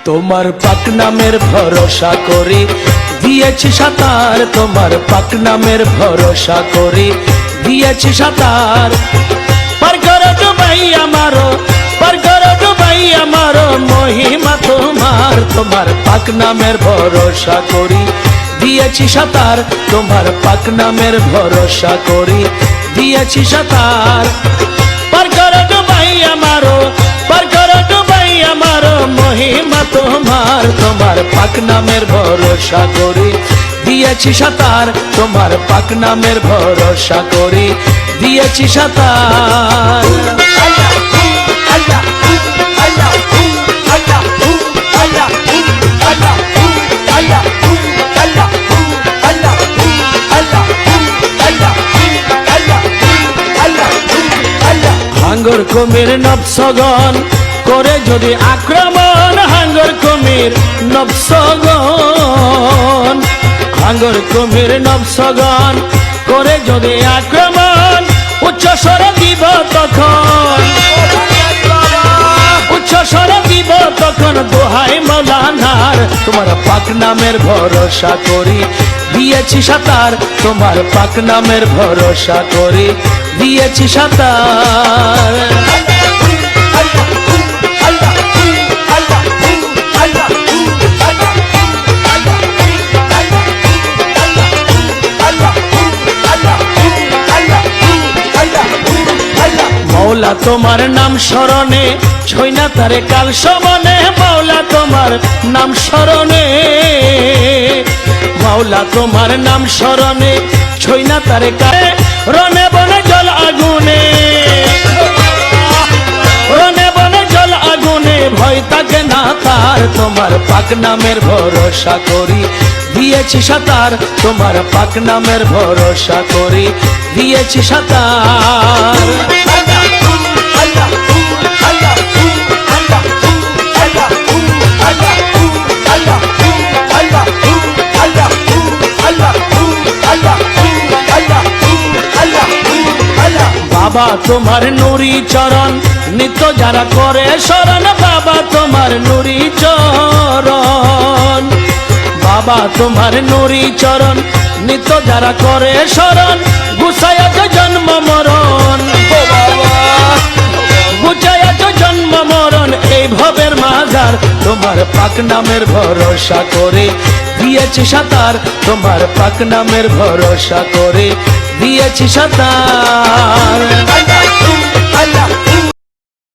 তোমার পাক নামের ভরসা করি দিয়েছি সাঁতার, তোমার পাক নামের ভরসা করি দিয়েছি সাঁতার। পার করো ডুবাই আমারো, পার করো ডুবাই আমারো মহিমা তোমার। তোমার পাক নামের ভরসা করি দিয়েছি সাঁতার, তোমার পাক নামের ভরসা করি দিয়েছি সাঁতার। পার করো ডুবাই আমারো, পার করো ডুবাই আমারো মহিমা তোমার। তোমার পাক নামের ভরসা করি দিয়েছি সাঁতার, তোমার পাক নামের ভরসা করি দিয়েছি সাঁতার। হাঙ্গর কুমির নবসগণ করে যদি আক্রমণ, হাঙ্গর কুমির নবসগণ, হাঙ্গর কুমির নবসগণ করে যদি আক্রমণ, উচ্চ স্বরে দিব তখন, উচ্চ স্বরে দিব তখন দোহাই মৌলানার। তোমার পাক নামের ভরসা করি দিয়েছি সাঁতার, তোমার পাক নামের ভরসা করি দিয়েছি সাঁতার। মৌলা তোমার নাম স্মরণে ছই না তারে কাল সমনে, মৌলা তোমার নাম স্মরণে, মৌলা তোমার নাম স্মরণে ছই না তারে কালে। রনে বনে জল আগুনে, রনে বনে জল আগুনে ভয় থাকে না তার। তোমার পাক নামের ভরসা করি দিয়েছি সাঁতার, তোমার পাক নামের ভরসা করি দিয়েছি সাঁতার। বাবা তোমার নুরি চরণ নিত্য যারা করে শরণ, বাবা তোমার নুরি চরণ, বাবা তোমার নুরি চরণ নিত্য যারা করে শরণ। গুছায়াছ জন্ম মরণ, গুছায়াছ জন্ম মরণ এই ভবের মাঝার। তোমার পাক নামের ভরসা করে দিয়েছি সাঁতার, তোমার পাক নামের ভরসা করে দিয়েছি সাঁতার।